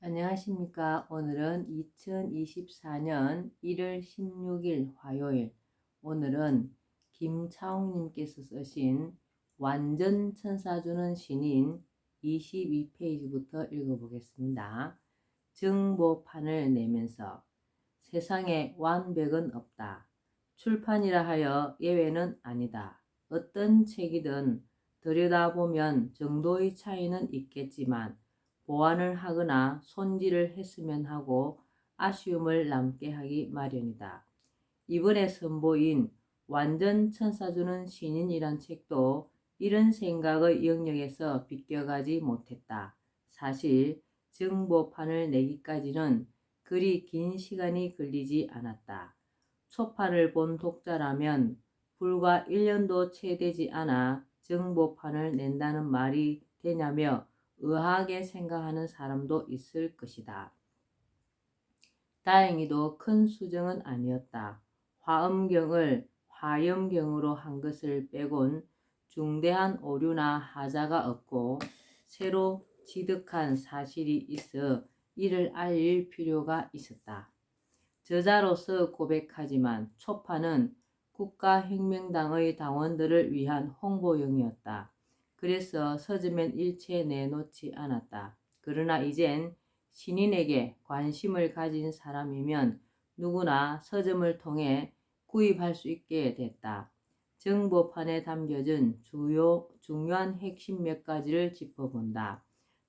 안녕하십니까. 오늘은 2024년 1월 16일 화요일. 오늘은 김차홍님께서 쓰신 완전 천사주는 신인 22페이지부터 읽어보겠습니다. 정보판을 내면서 세상에 완벽은 없다. 출판이라 하여 예외는 아니다. 어떤 책이든 들여다보면 정도의 차이는 있겠지만 보완을 하거나 손질을 했으면 하고 아쉬움을 남게 하기 마련이다. 이번에 선보인 완전 천사주는 신인이란 책도 이런 생각의 영역에서 비껴가지 못했다. 사실 정보판을 내기까지는 그리 긴 시간이 걸리지 않았다. 초판을 본 독자라면 불과 1년도 채 되지 않아 정보판을 낸다는 말이 되냐며 의아하게 생각하는 사람도 있을 것이다. 다행히도 큰 수정은 아니었다. 화엄경을 화염경으로 한 것을 빼곤 중대한 오류나 하자가 없고 새로 취득한 사실이 있어 이를 알릴 필요가 있었다. 저자로서 고백하지만 초판은 국가혁명당의 당원들을 위한 홍보용이었다. 그래서 서점엔 일체 내놓지 않았다. 그러나 이젠 신인에게 관심을 가진 사람이면 누구나 서점을 통해 구입할 수 있게 됐다. 정보판에 담겨진 중요한 핵심 몇 가지를 짚어본다.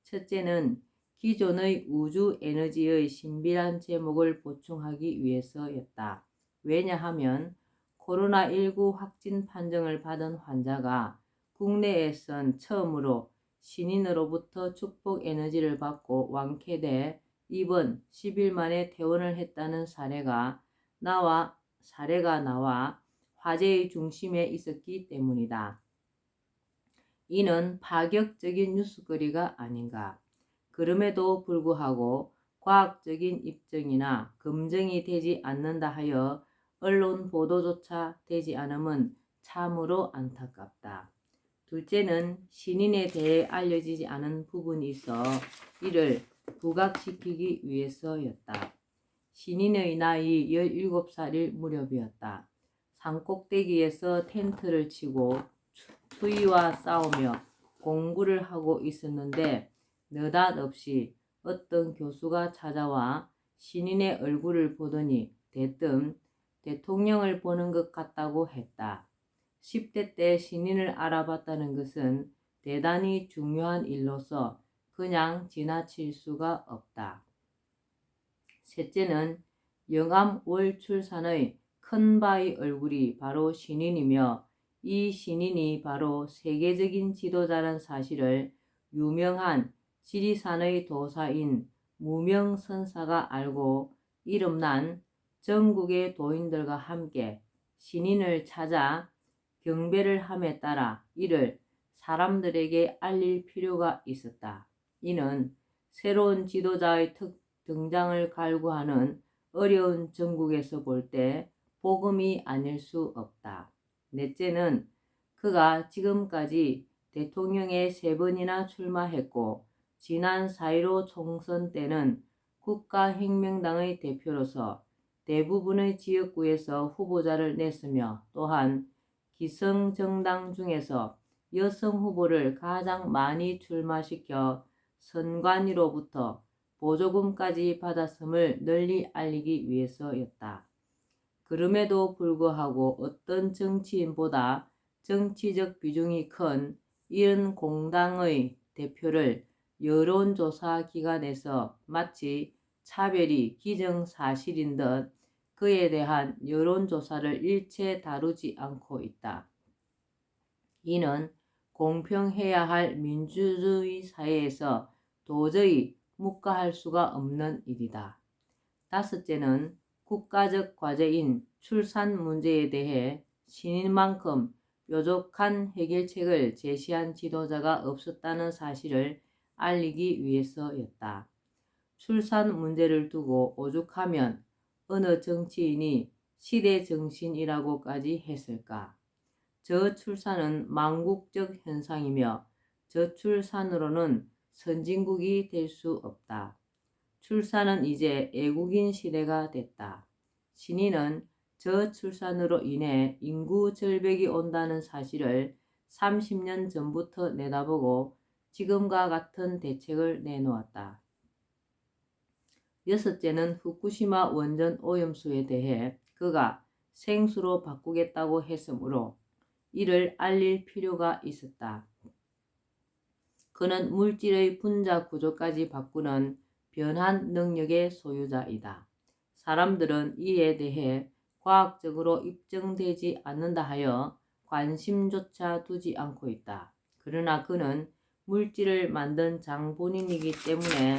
첫째는 기존의 우주 에너지의 신비한 제목을 보충하기 위해서였다. 왜냐하면 코로나19 확진 판정을 받은 환자가 국내에선 처음으로 신인으로부터 축복 에너지를 받고 완쾌돼 이번 10일 만에 퇴원을 했다는 사례가 나와 화제의 중심에 있었기 때문이다. 이는 파격적인 뉴스거리가 아닌가. 그럼에도 불구하고 과학적인 입증이나 검증이 되지 않는다 하여 언론 보도조차 되지 않음은 참으로 안타깝다. 둘째는 신인에 대해 알려지지 않은 부분이 있어 이를 부각시키기 위해서였다. 신인의 나이 17살일 무렵이었다. 산꼭대기에서 텐트를 치고 추위와 싸우며 공부를 하고 있었는데 느닷없이 어떤 교수가 찾아와 신인의 얼굴을 보더니 대뜸 대통령을 보는 것 같다고 했다. 10대 때 신인을 알아봤다는 것은 대단히 중요한 일로서 그냥 지나칠 수가 없다. 셋째는 영암 월 출산의 큰바의 얼굴이 바로 신인이며 이 신인이 바로 세계적인 지도자란 사실을 유명한 지리산의 도사인 무명선사가 알고 이름난 전국의 도인들과 함께 신인을 찾아 경배를 함에 따라 이를 사람들에게 알릴 필요가 있었다. 이는 새로운 지도자의 등장을 갈구하는 어려운 전국에서 볼 때 복음이 아닐 수 없다. 넷째는 그가 지금까지 대통령에 3번이나 출마했고 지난 4.15 총선 때는 국가혁명당의 대표로서 대부분의 지역구에서 후보자를 냈으며 또한 기성정당 중에서 여성 후보를 가장 많이 출마시켜 선관위로부터 보조금까지 받았음을 널리 알리기 위해서였다. 그럼에도 불구하고 어떤 정치인보다 정치적 비중이 큰 이런 공당의 대표를 여론조사 기관에서 마치 차별이 기정사실인 듯 그에 대한 여론조사를 일체 다루지 않고 있다. 이는 공평해야 할 민주주의 사회에서 도저히 묵과할 수가 없는 일이다. 다섯째는 국가적 과제인 출산 문제에 대해 신인만큼 뾰족한 해결책을 제시한 지도자가 없었다는 사실을 알리기 위해서였다. 출산 문제를 두고 오죽하면 어느 정치인이 시대 정신이라고까지 했을까? 저출산은 망국적 현상이며 저출산으로는 선진국이 될 수 없다. 출산은 이제 애국인 시대가 됐다. 신인은 저출산으로 인해 인구 절벽이 온다는 사실을 30년 전부터 내다보고 지금과 같은 대책을 내놓았다. 여섯째는 후쿠시마 원전 오염수에 대해 그가 생수로 바꾸겠다고 했으므로 이를 알릴 필요가 있었다. 그는 물질의 분자 구조까지 바꾸는 변환 능력의 소유자이다. 사람들은 이에 대해 과학적으로 입증되지 않는다 하여 관심조차 두지 않고 있다. 그러나 그는 물질을 만든 장본인이기 때문에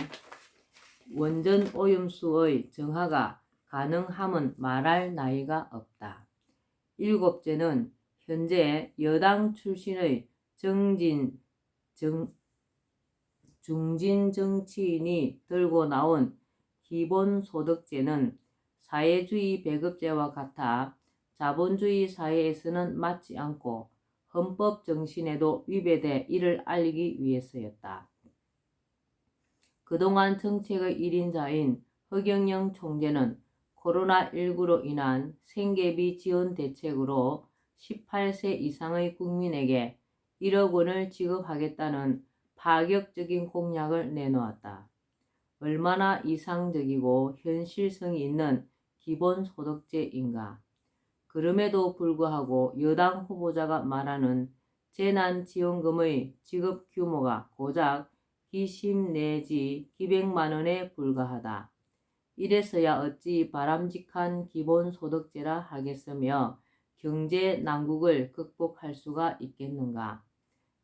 원전 오염수의 정화가 가능함은 말할 나위가 없다. 일곱째는 현재 여당 출신의 중진 정치인이 들고 나온 기본소득제는 사회주의 배급제와 같아 자본주의 사회에서는 맞지 않고 헌법 정신에도 위배돼 이를 알리기 위해서였다. 그동안 정책의 1인자인 허경영 총재는 코로나19로 인한 생계비 지원 대책으로 18세 이상의 국민에게 1억 원을 지급하겠다는 파격적인 공약을 내놓았다. 얼마나 이상적이고 현실성이 있는 기본소득제인가. 그럼에도 불구하고 여당 후보자가 말하는 재난지원금의 지급 규모가 고작 기십 내지 기백만 원에 불과하다. 이래서야 어찌 바람직한 기본소득제라 하겠으며 경제 난국을 극복할 수가 있겠는가.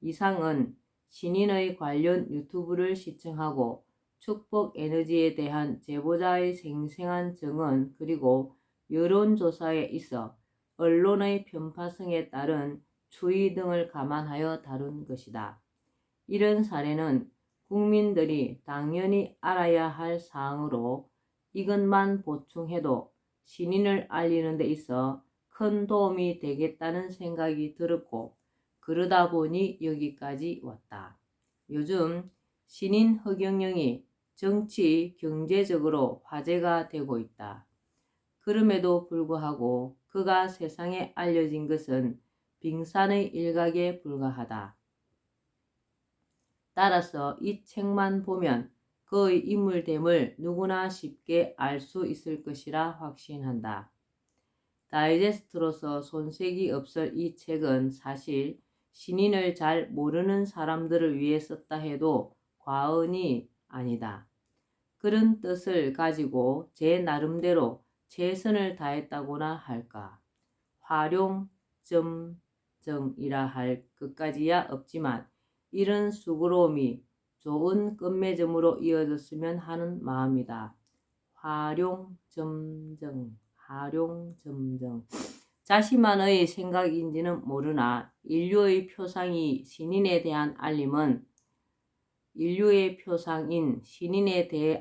이상은 신인의 관련 유튜브를 시청하고 축복에너지에 대한 제보자의 생생한 증언 그리고 여론조사에 있어 언론의 편파성에 따른 추이 등을 감안하여 다룬 것이다. 이런 사례는 국민들이 당연히 알아야 할 사항으로 이것만 보충해도 신인을 알리는 데 있어 큰 도움이 되겠다는 생각이 들었고 그러다 보니 여기까지 왔다. 요즘 신인 허경영이 정치, 경제적으로 화제가 되고 있다. 그럼에도 불구하고 그가 세상에 알려진 것은 빙산의 일각에 불과하다. 따라서 이 책만 보면 그의 인물됨을 누구나 쉽게 알 수 있을 것이라 확신한다. 다이제스트로서 손색이 없을 이 책은 사실 신인을 잘 모르는 사람들을 위해 썼다 해도 과언이 아니다. 그런 뜻을 가지고 제 나름대로 최선을 다했다고나 할까. 활용점정이라 할 것까지야 없지만 이런 수고로움이 좋은 끝맺음으로 이어졌으면 하는 마음이다. 활용점정. 자신만의 생각인지는 모르나 인류의 표상인 신인에 대해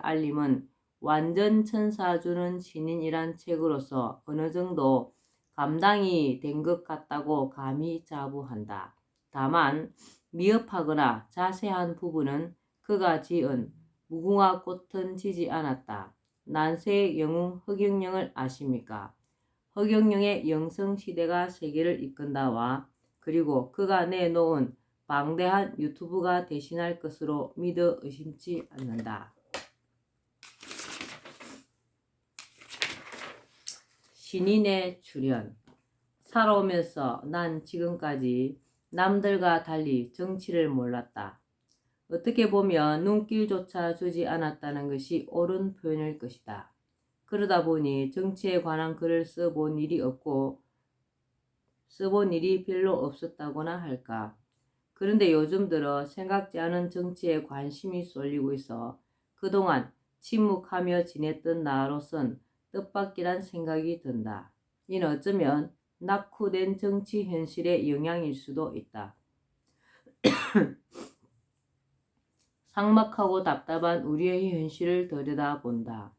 알림은 완전 천사 주는 신인이란 책으로서 어느 정도 감당이 된 것 같다고 감히 자부한다. 다만 미흡하거나 자세한 부분은 그가 지은 무궁화 꽃은 지지 않았다. 난세의 영웅 허경영을 아십니까? 허경영의 영성시대가 세계를 이끈다와 그리고 그가 내놓은 방대한 유튜브가 대신할 것으로 믿어 의심치 않는다. 신인의 출현. 살아오면서 난 지금까지 남들과 달리 정치를 몰랐다. 어떻게 보면 눈길조차 주지 않았다는 것이 옳은 표현일 것이다. 그러다 보니 정치에 관한 글을 써본 일이 별로 없었다고나 할까. 그런데 요즘 들어 생각지 않은 정치에 관심이 쏠리고 있어 그동안 침묵하며 지냈던 나로선 뜻밖이란 생각이 든다. 이는 어쩌면 낙후된 정치 현실의 영향일 수도 있다. 삭막하고 답답한 우리의 현실을 들여다본다.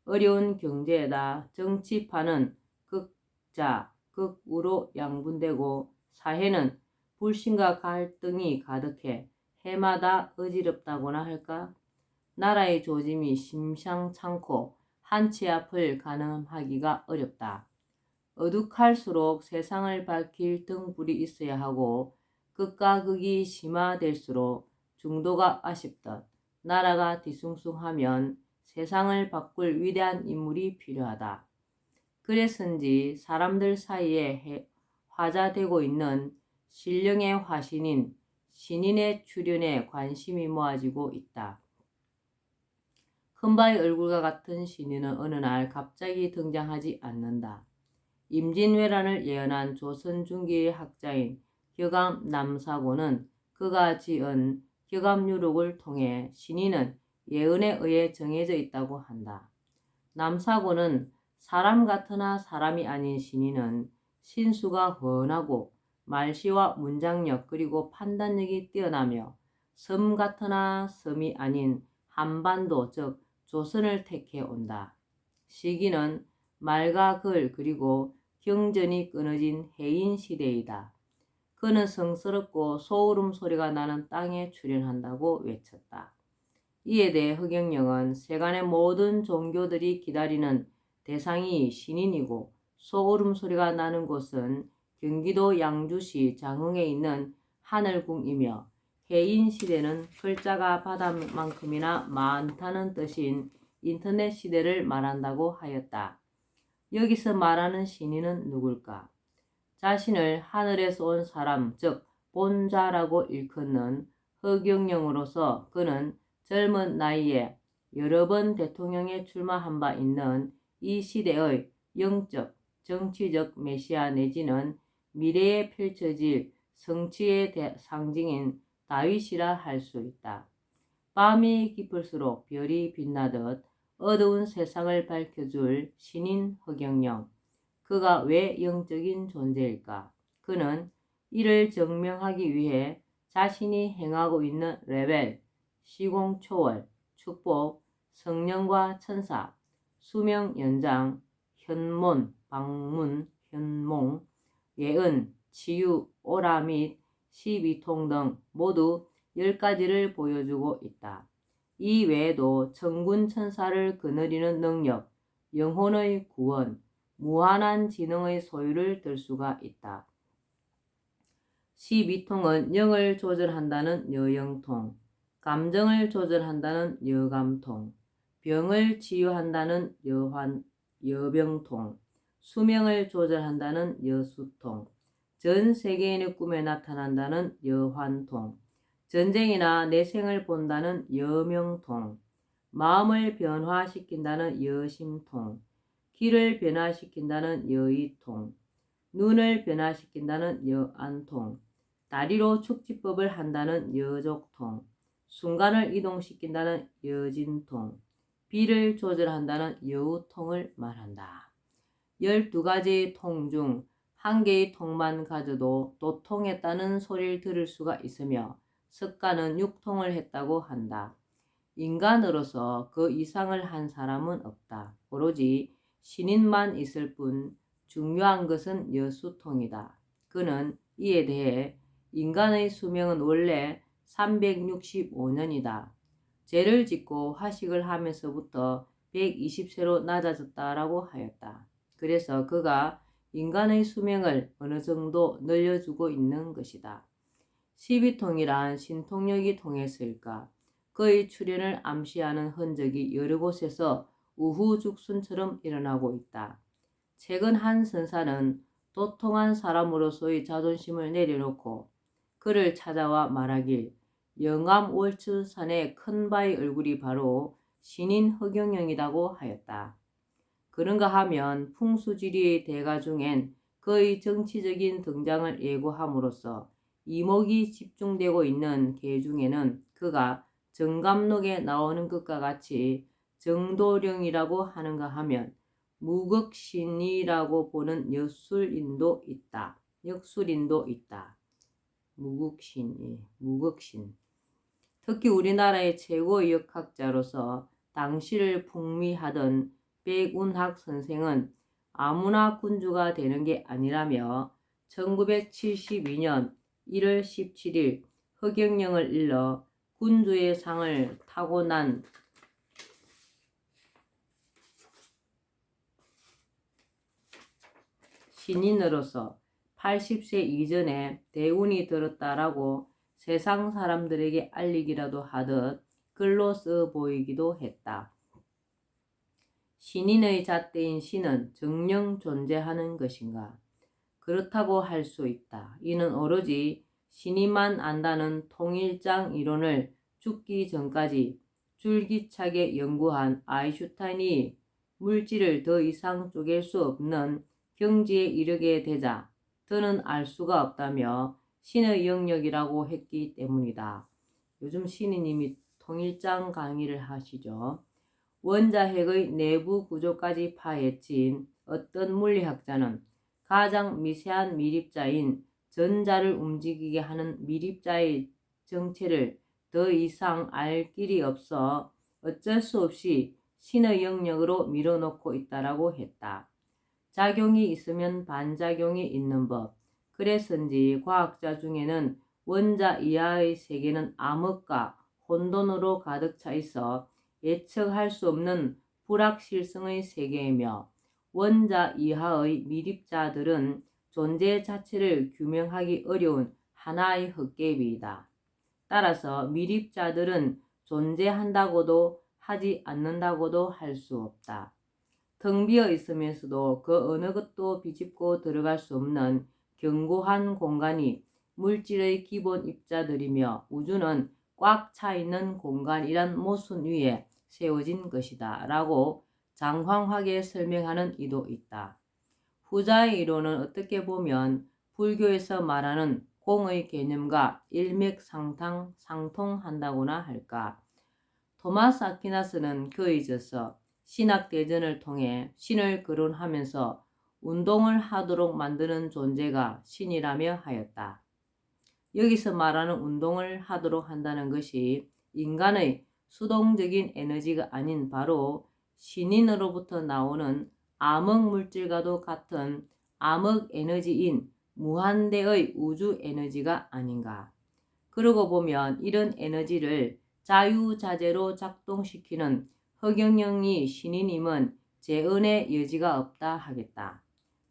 어려운 경제에다 정치판은 극자, 극우로 양분되고 사회는 불신과 갈등이 가득해 해마다 어지럽다고나 할까? 나라의 조짐이 심상찮고 한치 앞을 가늠하기가 어렵다. 어둑할수록 세상을 밝힐 등불이 있어야 하고 극과 극이 심화될수록 중도가 아쉽듯 나라가 뒤숭숭하면 세상을 바꿀 위대한 인물이 필요하다. 그래서인지 사람들 사이에 화자되고 있는 신령의 화신인 신인의 출현에 관심이 모아지고 있다. 큰바위 얼굴과 같은 신인은 어느 날 갑자기 등장하지 않는다. 임진왜란을 예언한 조선 중기의 학자인 격암 남사고는 그가 지은 격암유록을 통해 신인은 예언에 의해 정해져 있다고 한다. 남사고는 사람 같으나 사람이 아닌 신인은 신수가 훤하고 말시와 문장력 그리고 판단력이 뛰어나며 섬 같으나 섬이 아닌 한반도 즉 조선을 택해 온다. 시기는 말과 글 그리고 경전이 끊어진 해인 시대이다. 그는 성스럽고 소울음 소리가 나는 땅에 출현한다고 외쳤다. 이에 대해 허경영은 세간의 모든 종교들이 기다리는 대상이 신인이고 소울음 소리가 나는 곳은 경기도 양주시 장흥에 있는 하늘궁이며 해인 시대는 글자가 바다만큼이나 많다는 뜻인 인터넷 시대를 말한다고 하였다. 여기서 말하는 신인은 누굴까? 자신을 하늘에서 온 사람, 즉 본자라고 일컫는 허경영으로서 그는 젊은 나이에 여러 번 대통령에 출마한 바 있는 이 시대의 영적, 정치적 메시아 내지는 미래에 펼쳐질 성취의 상징인 다윗이라 할 수 있다. 밤이 깊을수록 별이 빛나듯 어두운 세상을 밝혀줄 신인 허경영. 그가 왜 영적인 존재일까? 그는 이를 증명하기 위해 자신이 행하고 있는 레벨, 시공초월, 축복, 성령과 천사, 수명 연장, 현몬, 방문, 현몽, 예은, 치유, 오라 및 12통 등 모두 10가지를 보여주고 있다. 이 외에도 천군 천사를 거느리는 능력, 영혼의 구원, 무한한 지능의 소유를 들 수가 있다. 12통은 영을 조절한다는 여영통, 감정을 조절한다는 여감통, 병을 치유한다는 여병통, 수명을 조절한다는 여수통, 전 세계인의 꿈에 나타난다는 여환통, 전쟁이나 내생을 본다는 여명통, 마음을 변화시킨다는 여심통, 길을 변화시킨다는 여의통, 눈을 변화시킨다는 여안통, 다리로 축지법을 한다는 여족통, 순간을 이동시킨다는 여진통, 비를 조절한다는 여우통을 말한다. 12가지의 통 중 한 개의 통만 가져도 도통했다는 소리를 들을 수가 있으며 석가는 6통을 했다고 한다. 인간으로서 그 이상을 한 사람은 없다. 오로지 신인만 있을 뿐 중요한 것은 여수통이다. 그는 이에 대해 인간의 수명은 원래 365년이다. 죄를 짓고 화식을 하면서부터 120세로 낮아졌다라고 하였다. 그래서 그가 인간의 수명을 어느 정도 늘려주고 있는 것이다. 12통이란 신통력이 통했을까? 그의 출현을 암시하는 흔적이 여러 곳에서 우후죽순처럼 일어나고 있다. 최근 한 선사는 도통한 사람으로서의 자존심을 내려놓고 그를 찾아와 말하길 영암 월추산의 큰바위 얼굴이 바로 신인 허경영이라고 하였다. 그런가 하면 풍수지리의 대가 중엔 그의 정치적인 등장을 예고함으로써 이목이 집중되고 있는 개 중에는 그가 정감록에 나오는 것과 같이 정도령이라고 하는가 하면 무극신이라고 보는 역술인도 있다. 무극신. 특히 우리나라의 최고의 역학자로서 당시를 풍미하던 백운학 선생은 아무나 군주가 되는 게 아니라며 1972년 1월 17일 허경영을 일러 군주의 상을 타고난 신인으로서 80세 이전에 대운이 들었다라고 세상 사람들에게 알리기라도 하듯 글로 써 보이기도 했다. 신인의 잣대인 신은 정령 존재하는 것인가? 그렇다고 할 수 있다. 이는 오로지 신이만 안다는 통일장 이론을 죽기 전까지 줄기차게 연구한 아인슈타인이 물질을 더 이상 쪼갤 수 없는 경지에 이르게 되자 더는 알 수가 없다며 신의 영역이라고 했기 때문이다. 요즘 신이님이 통일장 강의를 하시죠. 원자핵의 내부 구조까지 파헤친 어떤 물리학자는 가장 미세한 미립자인 전자를 움직이게 하는 미립자의 정체를 더 이상 알 길이 없어 어쩔 수 없이 신의 영역으로 밀어놓고 있다라고 했다. 작용이 있으면 반작용이 있는 법. 그래서인지 과학자 중에는 원자 이하의 세계는 암흑과 혼돈으로 가득 차 있어 예측할 수 없는 불확실성의 세계이며 원자 이하의 미립자들은 존재 자체를 규명하기 어려운 하나의 헛개비이다. 따라서 미립자들은 존재한다고도 하지 않는다고도 할 수 없다. 텅 비어 있으면서도 그 어느 것도 비집고 들어갈 수 없는 견고한 공간이 물질의 기본 입자들이며 우주는 꽉 차 있는 공간이란 모순 위에 세워진 것이다 라고 장황하게 설명하는 이도 있다. 후자의 이론은 어떻게 보면 불교에서 말하는 공의 개념과 일맥상통한다고나 할까. 토마스 아퀴나스는 그에 져서 신학대전을 통해 신을 거론하면서 운동을 하도록 만드는 존재가 신이라며 하였다. 여기서 말하는 운동을 하도록 한다는 것이 인간의 수동적인 에너지가 아닌 바로 신인으로부터 나오는 암흑 물질과도 같은 암흑 에너지인 무한대의 우주 에너지가 아닌가. 그러고 보면 이런 에너지를 자유자재로 작동시키는 허경영이 신이님은 재언의 여지가 없다 하겠다.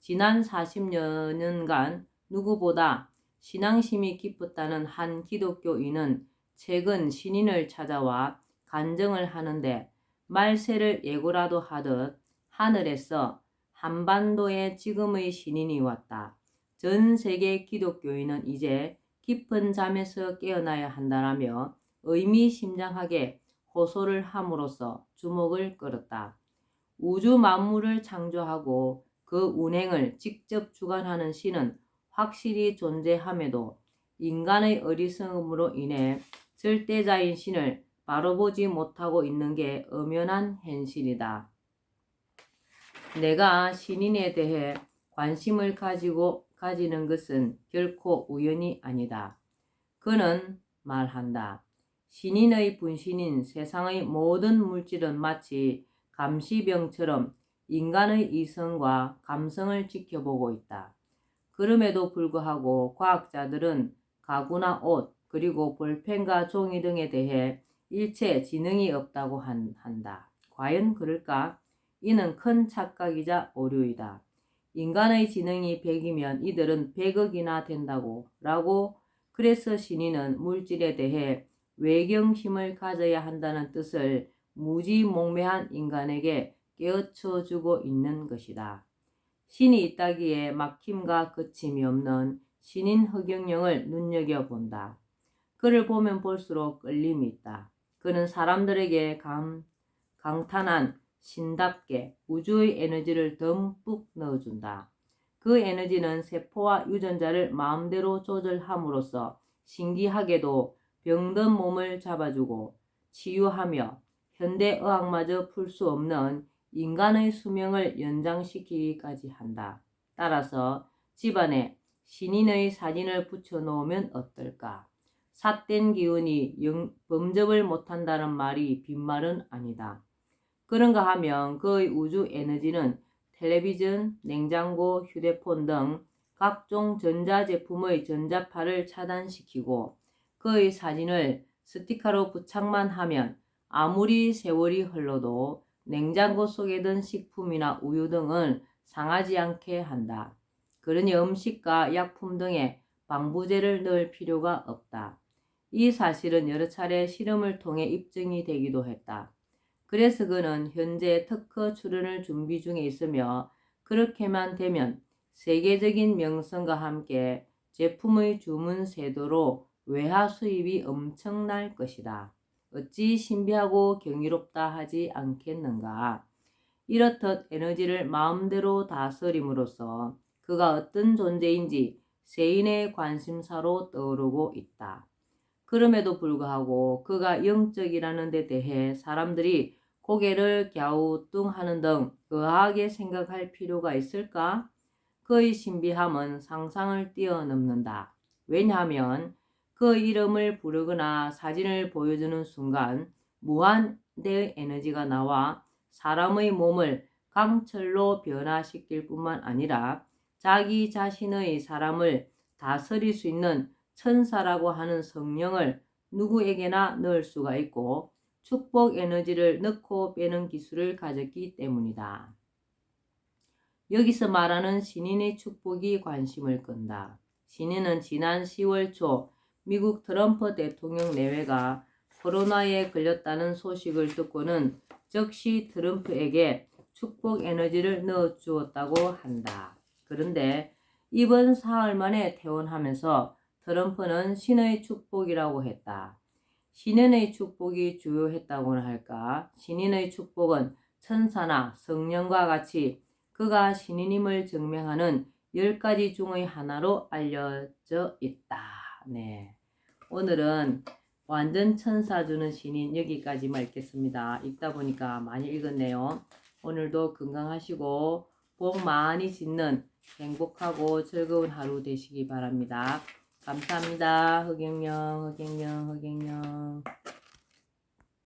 지난 40여년간 누구보다 신앙심이 깊었다는 한 기독교인은 최근 신인을 찾아와 간증을 하는데 말세를 예고라도 하듯 하늘에서 한반도에 지금의 신인이 왔다. 전 세계 기독교인은 이제 깊은 잠에서 깨어나야 한다라며 의미심장하게 호소를 함으로써 주목을 끌었다. 우주 만물을 창조하고 그 운행을 직접 주관하는 신은 확실히 존재함에도 인간의 어리석음으로 인해 절대자인 신을 바로 보지 못하고 있는 게 엄연한 현실이다. 내가 신인에 대해 관심을 가지는 것은 결코 우연이 아니다. 그는 말한다. 신인의 분신인 세상의 모든 물질은 마치 감시병처럼 인간의 이성과 감성을 지켜보고 있다. 그럼에도 불구하고 과학자들은 가구나 옷 그리고 볼펜과 종이 등에 대해 일체 지능이 없다고 한다. 과연 그럴까? 이는 큰 착각이자 오류이다. 인간의 지능이 100이면 이들은 100억이나 된다고 라고. 그래서 신인은 물질에 대해 외경심을 가져야 한다는 뜻을 무지몽매한 인간에게 깨우쳐 주고 있는 것이다. 신이 있다기에 막힘과 거침이 없는 신인 허경영을 눈여겨본다. 그를 보면 볼수록 끌림이 있다. 그는 사람들에게 강탄한 신답게 우주의 에너지를 듬뿍 넣어준다. 그 에너지는 세포와 유전자를 마음대로 조절함으로써 신기하게도 병든 몸을 잡아주고 치유하며 현대의학마저 풀 수 없는 인간의 수명을 연장시키기까지 한다. 따라서 집안에 신인의 사진을 붙여놓으면 어떨까? 삿된 기운이 범접을 못한다는 말이 빈말은 아니다. 그런가 하면 그의 우주 에너지는 텔레비전, 냉장고, 휴대폰 등 각종 전자제품의 전자파를 차단시키고 그의 사진을 스티커로 부착만 하면 아무리 세월이 흘러도 냉장고 속에 든 식품이나 우유 등은 상하지 않게 한다. 그러니 음식과 약품 등에 방부제를 넣을 필요가 없다. 이 사실은 여러 차례 실험을 통해 입증이 되기도 했다. 그래서 그는 현재 특허 출원을 준비 중에 있으며 그렇게만 되면 세계적인 명성과 함께 제품의 주문 세도로 외화 수입이 엄청날 것이다. 어찌 신비하고 경이롭다 하지 않겠는가. 이렇듯 에너지를 마음대로 다스림으로써 그가 어떤 존재인지 세인의 관심사로 떠오르고 있다. 그럼에도 불구하고 그가 영적이라는 데 대해 사람들이 고개를 갸우뚱하는 등 의아하게 생각할 필요가 있을까? 그의 신비함은 상상을 뛰어넘는다. 왜냐하면 그 이름을 부르거나 사진을 보여주는 순간 무한대의 에너지가 나와 사람의 몸을 강철로 변화시킬 뿐만 아니라 자기 자신의 사람을 다스릴 수 있는 천사라고 하는 성령을 누구에게나 넣을 수가 있고 축복 에너지를 넣고 빼는 기술을 가졌기 때문이다. 여기서 말하는 신인의 축복이 관심을 끈다. 신인은 지난 10월 초 미국 트럼프 대통령 내외가 코로나에 걸렸다는 소식을 듣고는 즉시 트럼프에게 축복 에너지를 넣어주었다고 한다. 그런데 이번 사흘 만에 퇴원하면서 트럼프는 신의 축복이라고 했다. 신인의 축복이 주요했다고나 할까? 신인의 축복은 천사나 성령과 같이 그가 신인임을 증명하는 10가지 중의 하나로 알려져 있다. 네. 오늘은 완전 천사 주는 신인 여기까지만 읽겠습니다. 읽다 보니까 많이 읽었네요. 오늘도 건강하시고 복 많이 짓는 행복하고 즐거운 하루 되시기 바랍니다. 감사합니다. 흑영령.